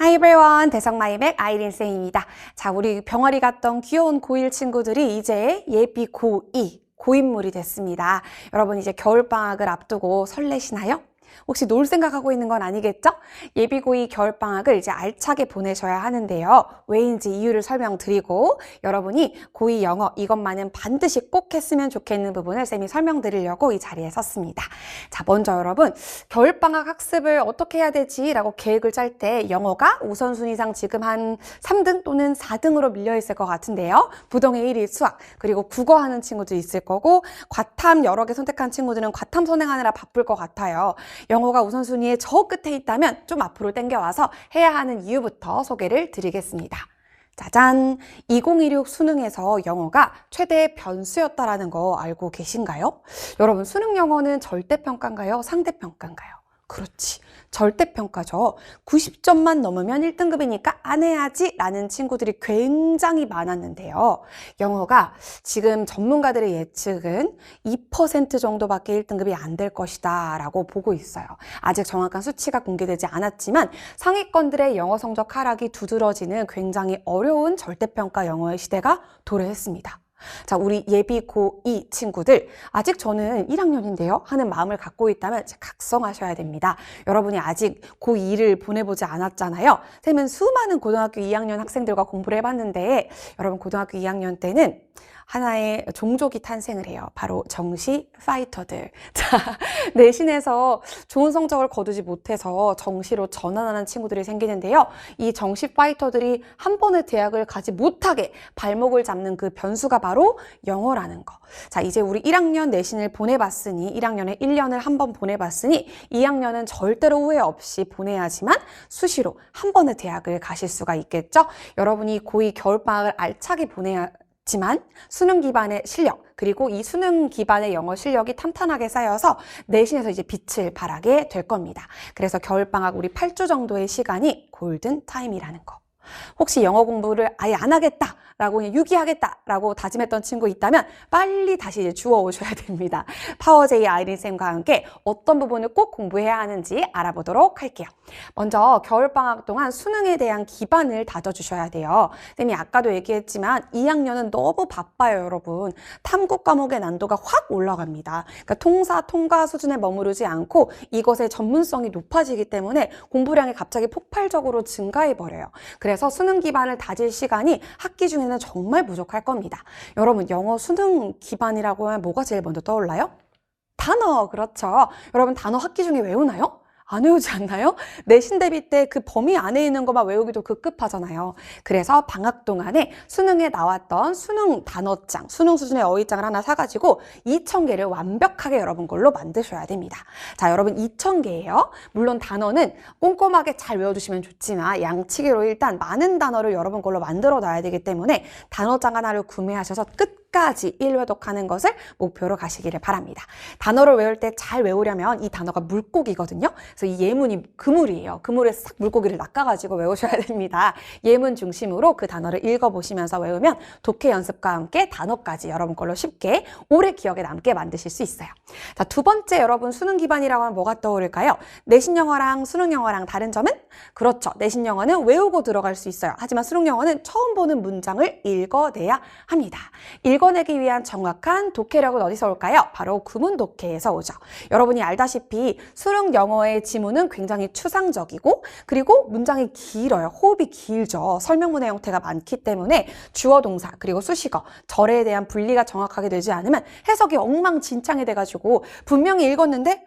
Hi everyone, 대성마이백 아이린쌤입니다. 자, 우리 병아리 갔던 귀여운 고1 친구들이 이제 예비 고2, 고인물이 됐습니다. 여러분 이제 겨울방학을 앞두고 설레시나요? 혹시 놀 생각하고 있는 건 아니겠죠? 예비 고2 겨울방학을 이제 알차게 보내셔야 하는데요. 왜인지 이유를 설명드리고 여러분이 고2 영어 이것만은 반드시 꼭 했으면 좋겠는 부분을 쌤이 설명드리려고 이 자리에 섰습니다. 자, 먼저 여러분 겨울방학 학습을 어떻게 해야 되지? 라고 계획을 짤 때 영어가 우선순위상 지금 한 3등 또는 4등으로 밀려있을 것 같은데요. 부동의 1위 수학, 그리고 국어 하는 친구도 있을 거고 과탐 여러 개 선택한 친구들은 과탐 선행하느라 바쁠 것 같아요. 영어가 우선순위의 저 끝에 있다면 좀 앞으로 당겨와서 해야 하는 이유부터 소개를 드리겠습니다. 짜잔! 2016 수능에서 영어가 최대의 변수였다라는 거 알고 계신가요? 여러분 수능 영어는 절대평가인가요? 상대평가인가요? 그렇지. 절대평가죠. 90점만 넘으면 1등급이니까 안 해야지 라는 친구들이 굉장히 많았는데요. 영어가 지금 전문가들의 예측은 2% 정도밖에 1등급이 안 될 것이다 라고 보고 있어요. 아직 정확한 수치가 공개되지 않았지만 상위권들의 영어 성적 하락이 두드러지는 굉장히 어려운 절대평가 영어의 시대가 도래했습니다. 자, 우리 예비 고2 친구들 아직 저는 1학년인데요 하는 마음을 갖고 있다면 각성하셔야 됩니다. 여러분이 아직 고2를 보내보지 않았잖아요. 쌤은 수많은 고등학교 2학년 학생들과 공부를 해봤는데 여러분 고등학교 2학년 때는 하나의 종족이 탄생을 해요. 바로 정시 파이터들. 자, 내신에서 좋은 성적을 거두지 못해서 정시로 전환하는 친구들이 생기는데요. 이 정시 파이터들이 한 번의 대학을 가지 못하게 발목을 잡는 그 변수가 바로 영어라는 거. 자, 이제 우리 1학년 내신을 보내봤으니 1학년에 1년을 한 번 보내봤으니 2학년은 절대로 후회 없이 보내야지만 수시로 한 번의 대학을 가실 수가 있겠죠. 여러분이 고2 겨울방학을 알차게 보내야지만 수능 기반의 실력 그리고 이 수능 기반의 영어 실력이 탄탄하게 쌓여서 내신에서 이제 빛을 발하게 될 겁니다. 그래서 겨울방학 우리 8주 정도의 시간이 골든 타임이라는 거. 혹시 영어 공부를 아예 안 하겠다 라고 그냥 유기하겠다라고 다짐했던 친구 있다면 빨리 다시 이제 주워오셔야 됩니다. 파워제이 아이린쌤과 함께 어떤 부분을 꼭 공부해야 하는지 알아보도록 할게요. 먼저 겨울방학 동안 수능에 대한 기반을 다져주셔야 돼요. 쌤이 아까도 얘기했지만 2학년은 너무 바빠요, 여러분. 탐구 과목의 난도가 확 올라갑니다. 그러니까 통사, 통과 수준에 머무르지 않고 이것의 전문성이 높아지기 때문에 공부량이 갑자기 폭발적으로 증가해버려요. 그래서 수능 기반을 다질 시간이 학기 중에는 정말 부족할 겁니다. 여러분 영어 수능 기반이라고 하면 뭐가 제일 먼저 떠올라요? 단어, 그렇죠. 여러분 단어 학기 중에 외우나요? 안 외우지 않나요? 내신 대비 때 그 범위 안에 있는 것만 외우기도 급급하잖아요. 그래서 방학 동안에 수능에 나왔던 수능 단어장, 수능 수준의 어휘장을 하나 사가지고 2,000개를 완벽하게 여러분 걸로 만드셔야 됩니다. 자, 여러분 2,000개예요. 물론 단어는 꼼꼼하게 잘 외워주시면 좋지만 양치기로 일단 많은 단어를 여러분 걸로 만들어 놔야 되기 때문에 단어장 하나를 구매하셔서 끝까지 1회독하는 것을 목표로 가시기를 바랍니다. 단어를 외울 때 잘 외우려면 이 단어가 물고기거든요. 그래서 이 예문이 그물이에요. 그물에서 싹 물고기를 낚아가지고 외우셔야 됩니다. 예문 중심으로 그 단어를 읽어보시면서 외우면 독해 연습과 함께 단어까지 여러분 걸로 쉽게 오래 기억에 남게 만드실 수 있어요. 자, 두 번째 여러분 수능 기반이라고 하면 뭐가 떠오를까요? 내신 영어랑 수능 영어랑 다른 점은? 그렇죠. 내신 영어는 외우고 들어갈 수 있어요. 하지만 수능 영어는 처음 보는 문장을 읽어내야 합니다. 읽어내기 위한 정확한 독해력은 어디서 올까요? 바로 구문 독해에서 오죠. 여러분이 알다시피 수능 영어의 지문은 굉장히 추상적이고 그리고 문장이 길어요. 호흡이 길죠. 설명문의 형태가 많기 때문에 주어 동사 그리고 수식어, 절에 대한 분리가 정확하게 되지 않으면 해석이 엉망진창이 돼가지고 분명히 읽었는데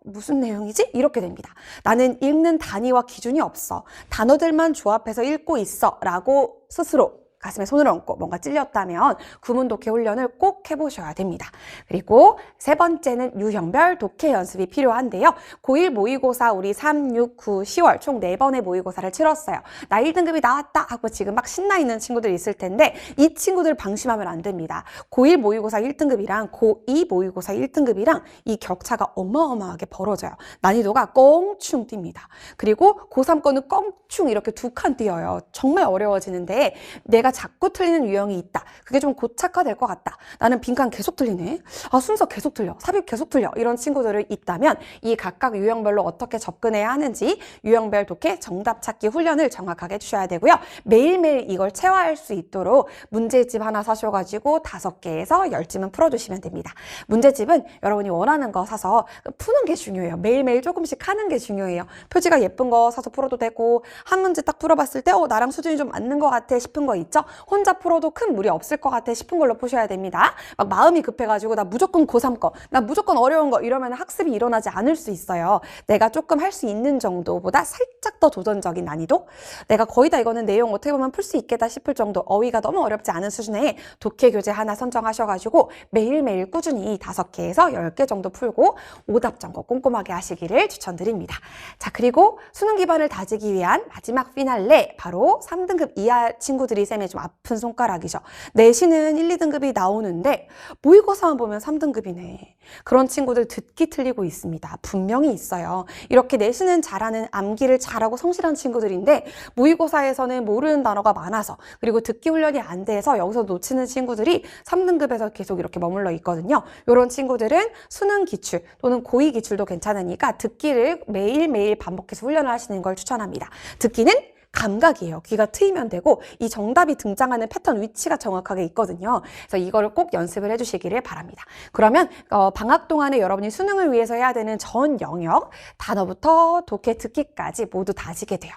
무슨 내용이지? 이렇게 됩니다. 나는 읽는 단위와 기준이 없어. 단어들만 조합해서 읽고 있어 라고 스스로 가슴에 손을 얹고 뭔가 찔렸다면 구문 독해 훈련을 꼭 해보셔야 됩니다. 그리고 세 번째는 유형별 독해 연습이 필요한데요. 고1 모의고사 우리 3, 6, 9, 10월 총 4번의 모의고사를 치렀어요. 나 1등급이 나왔다 하고 지금 막 신나 있는 친구들 있을 텐데 이 친구들 방심하면 안 됩니다. 고1 모의고사 1등급이랑 고2 모의고사 1등급이랑 이 격차가 어마어마하게 벌어져요. 난이도가 껑충 뜁니다. 그리고 고3 거는 껑충 이렇게 두 칸 뛰어요. 정말 어려워지는데 내가 내가 자꾸 틀리는 유형이 있다. 그게 좀 고착화될 것 같다. 나는 빈칸 계속 틀리네. 순서 계속 틀려. 삽입 계속 틀려. 이런 친구들이 있다면 이 각각 유형별로 어떻게 접근해야 하는지 유형별 독해 정답 찾기 훈련을 정확하게 해주셔야 되고요. 매일매일 이걸 체화할 수 있도록 문제집 하나 사셔가지고 5개에서 10집은 풀어주시면 됩니다. 문제집은 여러분이 원하는 거 사서 푸는 게 중요해요. 매일매일 조금씩 하는 게 중요해요. 표지가 예쁜 거 사서 풀어도 되고 한 문제 딱 풀어봤을 때 나랑 수준이 좀 맞는 것 같아 싶은 거 있죠? 혼자 풀어도 큰 무리 없을 것 같아 싶은 걸로 푸셔야 됩니다. 막 마음이 급해가지고 나 무조건 고3 거, 나 무조건 어려운 거 이러면 학습이 일어나지 않을 수 있어요. 내가 조금 할 수 있는 정도보다 살짝 더 도전적인 난이도? 내가 거의 다 이거는 내용 어떻게 보면 풀 수 있겠다 싶을 정도, 어휘가 너무 어렵지 않은 수준의 독해 교재 하나 선정하셔가지고 매일매일 꾸준히 5개에서 10개 정도 풀고 오답 점검 꼼꼼하게 하시기를 추천드립니다. 자, 그리고 수능 기반을 다지기 위한 마지막 피날레, 바로 3등급 이하 친구들이 쌤의 좀 아픈 손가락이죠. 내신은 1, 2등급이 나오는데 모의고사만 보면 3등급이네. 그런 친구들 듣기 틀리고 있습니다. 분명히 있어요. 이렇게 내신은 잘하는, 암기를 잘하고 성실한 친구들인데 모의고사에서는 모르는 단어가 많아서, 그리고 듣기 훈련이 안 돼서 여기서 놓치는 친구들이 3등급에서 계속 이렇게 머물러 있거든요. 이런 친구들은 수능 기출 또는 고2 기출도 괜찮으니까 듣기를 매일매일 반복해서 훈련을 하시는 걸 추천합니다. 듣기는 감각이에요. 귀가 트이면 되고 이 정답이 등장하는 패턴 위치가 정확하게 있거든요. 그래서 이거를 꼭 연습을 해주시기를 바랍니다. 그러면 방학 동안에 여러분이 수능을 위해서 해야 되는 전 영역, 단어부터 독해, 듣기까지 모두 다지게 돼요.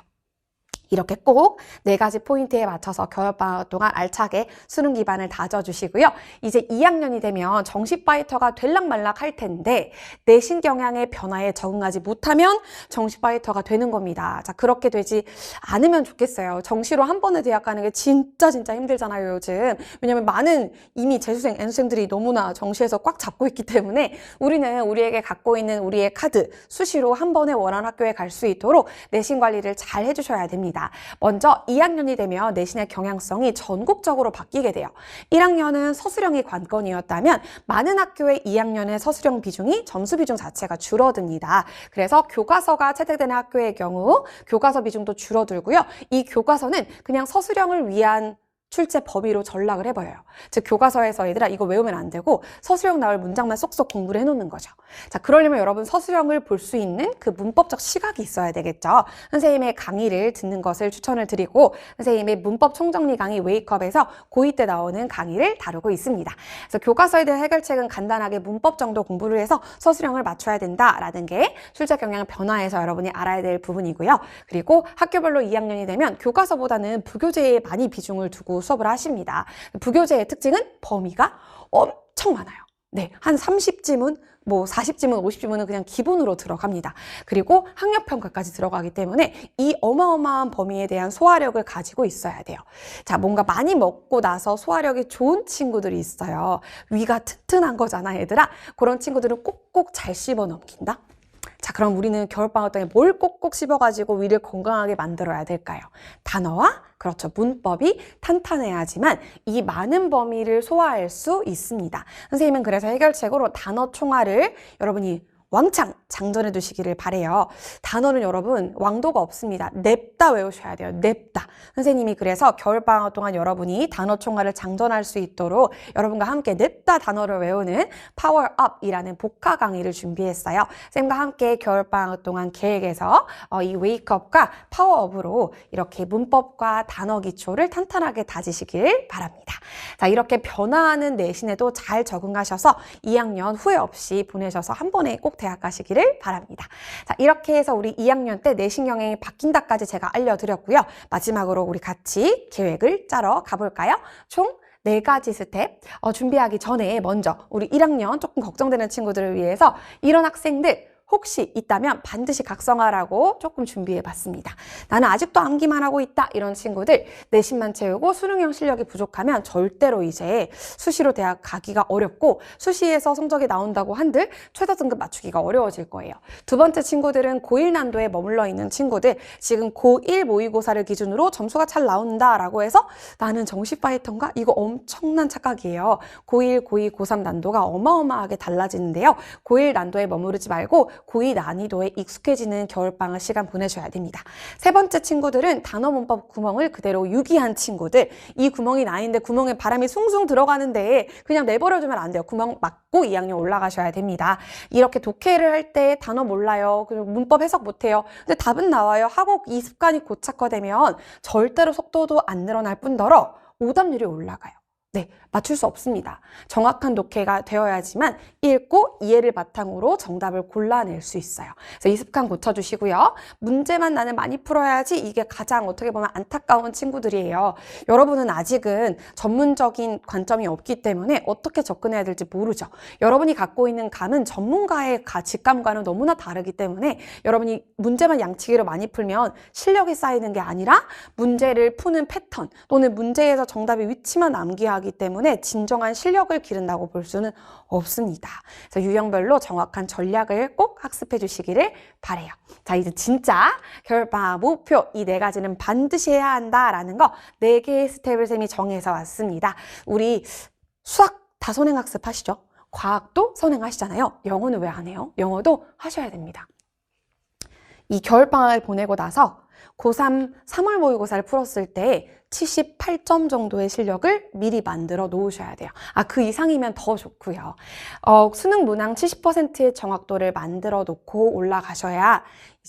이렇게 꼭 4가지 포인트에 맞춰서 겨울방학 동안 알차게 수능 기반을 다져주시고요. 이제 2학년이 되면 정시 파이터가 될락말락 할 텐데 내신 경향의 변화에 적응하지 못하면 정시 파이터가 되는 겁니다. 자, 그렇게 되지 않으면 좋겠어요. 정시로 한 번에 대학 가는 게 진짜 힘들잖아요, 요즘. 왜냐면 많은 이미 재수생, N수생들이 너무나 정시에서 꽉 잡고 있기 때문에 우리는 우리에게 갖고 있는 우리의 카드, 수시로 한 번에 원하는 학교에 갈 수 있도록 내신 관리를 잘 해주셔야 됩니다. 먼저 2학년이 되면 내신의 경향성이 전국적으로 바뀌게 돼요. 1학년은 서술형이 관건이었다면 많은 학교의 2학년의 서술형 비중이 점수 비중 자체가 줄어듭니다. 그래서 교과서가 채택되는 학교의 경우 교과서 비중도 줄어들고요. 이 교과서는 그냥 서술형을 위한 출제 범위로 전락을 해버려요. 즉 교과서에서 얘들아 이거 외우면 안 되고 서술형 나올 문장만 쏙쏙 공부를 해놓는 거죠. 자, 그러려면 여러분 서술형을 볼 수 있는 그 문법적 시각이 있어야 되겠죠. 선생님의 강의를 듣는 것을 추천을 드리고 선생님의 문법 총정리 강의 웨이크업에서 고2 때 나오는 강의를 다루고 있습니다. 그래서 교과서에 대한 해결책은 간단하게 문법 정도 공부를 해서 서술형을 맞춰야 된다라는 게 출제 경향 변화에서 여러분이 알아야 될 부분이고요. 그리고 학교별로 2학년이 되면 교과서보다는 부교재에 많이 비중을 두고 수업을 하십니다. 부교재의 특징은 범위가 엄청 많아요. 네, 한 30지문, 40지문, 50지문은 그냥 기본으로 들어갑니다. 그리고 학력평가까지 들어가기 때문에 이 어마어마한 범위에 대한 소화력을 가지고 있어야 돼요. 자, 뭔가 많이 먹고 나서 소화력이 좋은 친구들이 있어요. 위가 튼튼한 거잖아, 얘들아. 그런 친구들은 꼭꼭 잘 씹어 넘긴다. 자, 그럼 우리는 겨울방학 동안에 뭘 꼭꼭 씹어가지고 위를 건강하게 만들어야 될까요? 단어와 그렇죠. 문법이 탄탄해야지만 이 많은 범위를 소화할 수 있습니다. 선생님은 그래서 해결책으로 단어 총알을 여러분이 왕창 장전해 두시기를 바래요. 단어는 여러분 왕도가 없습니다. 냅다 외우셔야 돼요. 냅다. 선생님이 그래서 겨울방학 동안 여러분이 단어 총알을 장전할 수 있도록 여러분과 함께 냅다 단어를 외우는 파워업이라는 복화 강의를 준비했어요. 쌤과 함께 겨울방학 동안 계획에서 이 웨이크업과 파워업으로 이렇게 문법과 단어 기초를 탄탄하게 다지시길 바랍니다. 자, 이렇게 변화하는 내신에도 잘 적응하셔서 2학년 후회 없이 보내셔서 한 번에 꼭 대학 가시기를 바랍니다. 자, 이렇게 해서 우리 2학년 때 내신 경향이 바뀐다까지 제가 알려드렸고요. 마지막으로 우리 같이 계획을 짜러 가볼까요? 총 4가지 스텝 준비하기 전에 먼저 우리 1학년 조금 걱정되는 친구들을 위해서 이런 학생들 혹시 있다면 반드시 각성하라고 조금 준비해봤습니다. 나는 아직도 암기만 하고 있다 이런 친구들 내신만 채우고 수능형 실력이 부족하면 절대로 이제 수시로 대학 가기가 어렵고 수시에서 성적이 나온다고 한들 최저 등급 맞추기가 어려워질 거예요. 두 번째 친구들은 고1 난도에 머물러 있는 친구들, 지금 고1 모의고사를 기준으로 점수가 잘 나온다라고 해서 나는 정시 파이터인가? 이거 엄청난 착각이에요. 고1, 고2, 고3 난도가 어마어마하게 달라지는데요. 고1 난도에 머무르지 말고 고2 난이도에 익숙해지는 겨울방학 시간 보내셔야 됩니다. 세 번째 친구들은 단어 문법 구멍을 그대로 유기한 친구들. 이 구멍이 나인데 구멍에 바람이 숭숭 들어가는데 그냥 내버려두면 안 돼요. 구멍 막고 2학년 올라가셔야 됩니다. 이렇게 독해를 할 때 단어 몰라요. 그리고 문법 해석 못해요. 근데 답은 나와요. 하고 이 습관이 고착화되면 절대로 속도도 안 늘어날 뿐더러 오답률이 올라가요. 네, 맞출 수 없습니다. 정확한 독해가 되어야지만 읽고 이해를 바탕으로 정답을 골라낼 수 있어요. 그래서 이 습관 고쳐주시고요. 문제만 나는 많이 풀어야지 이게 가장 어떻게 보면 안타까운 친구들이에요. 여러분은 아직은 전문적인 관점이 없기 때문에 어떻게 접근해야 될지 모르죠. 여러분이 갖고 있는 감은 전문가의 직감과는 너무나 다르기 때문에 여러분이 문제만 양치기로 많이 풀면 실력이 쌓이는 게 아니라 문제를 푸는 패턴 또는 문제에서 정답의 위치만 암기하기 때문에 진정한 실력을 기른다고 볼 수는 없습니다. 그래서 유형별로 정확한 전략을 꼭 학습해 주시기를 바래요. 자, 이제 진짜 겨울방학 목표 이 4가지는 반드시 해야 한다라는 거 4개의 스텝을 쌤이 정해서 왔습니다. 우리 수학 다 선행학습 하시죠? 과학도 선행하시잖아요. 영어는 왜 안 해요? 영어도 하셔야 됩니다. 이 겨울방학을 보내고 나서 고3 3월 모의고사를 풀었을 때 78점 정도의 실력을 미리 만들어 놓으셔야 돼요. 그 이상이면 더 좋고요. 수능 문항 70%의 정확도를 만들어 놓고 올라가셔야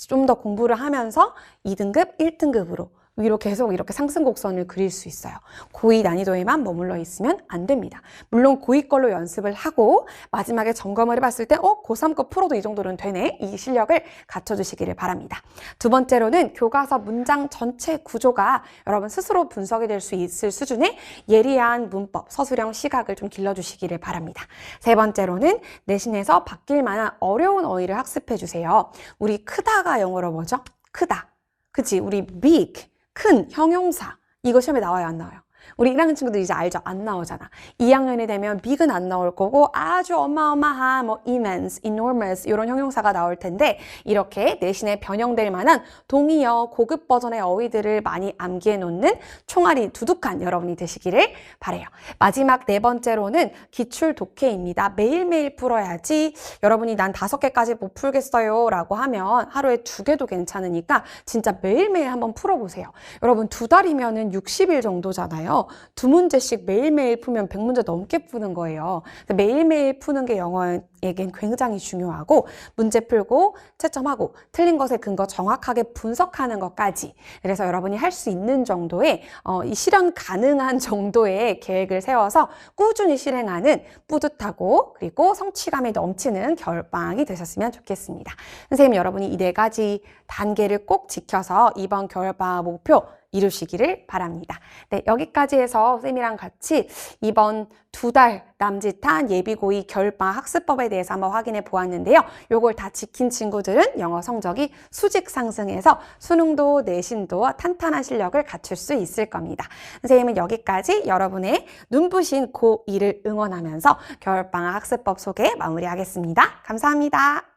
좀 더 공부를 하면서 2등급, 1등급으로 위로 계속 이렇게 상승 곡선을 그릴 수 있어요. 고2 난이도에만 머물러 있으면 안 됩니다. 물론 고2 걸로 연습을 하고 마지막에 점검을 해봤을 때 고3 거 풀어도 이 정도는 되네. 이 실력을 갖춰주시기를 바랍니다. 두 번째로는 교과서 문장 전체 구조가 여러분 스스로 분석이 될 수 있을 수준의 예리한 문법, 서술형 시각을 좀 길러주시기를 바랍니다. 세 번째로는 내신에서 바뀔 만한 어려운 어휘를 학습해주세요. 우리 크다가 영어로 뭐죠? 크다. 그치? 우리 big. 큰 형용사 이거 시험에 나와요 안 나와요? 우리 1학년 친구들 이제 알죠? 안 나오잖아. 2학년이 되면 big은 안 나올 거고 아주 어마어마한 뭐 immense, enormous 이런 형용사가 나올 텐데 이렇게 내신에 변형될 만한 동의어 고급 버전의 어휘들을 많이 암기해 놓는 총알이 두둑한 여러분이 되시기를 바래요. 마지막 4번째로는 기출 독해입니다. 매일매일 풀어야지. 여러분이 난 5개까지 못 풀겠어요 라고 하면 하루에 2개도 괜찮으니까 진짜 매일매일 한번 풀어보세요. 여러분 2달이면은 60일 정도잖아요. 2문제씩 매일매일 풀면 100문제 넘게 푸는 거예요. 매일매일 푸는 게 영어에겐 굉장히 중요하고 문제 풀고 채점하고 틀린 것의 근거 정확하게 분석하는 것까지 그래서 여러분이 할 수 있는 정도의 이 실현 가능한 정도의 계획을 세워서 꾸준히 실행하는 뿌듯하고 그리고 성취감이 넘치는 겨울방학이 되셨으면 좋겠습니다. 선생님 여러분이 이 4가지 단계를 꼭 지켜서 이번 겨울방학 목표 이루시기를 바랍니다. 네, 여기까지 해서 쌤이랑 같이 이번 2달 남짓한 예비고2 겨울방학 학습법에 대해서 한번 확인해 보았는데요. 요걸 다 지킨 친구들은 영어 성적이 수직 상승해서 수능도 내신도 탄탄한 실력을 갖출 수 있을 겁니다. 선생님은 여기까지 여러분의 눈부신 고2를 응원하면서 겨울방학 학습법 소개 마무리하겠습니다. 감사합니다.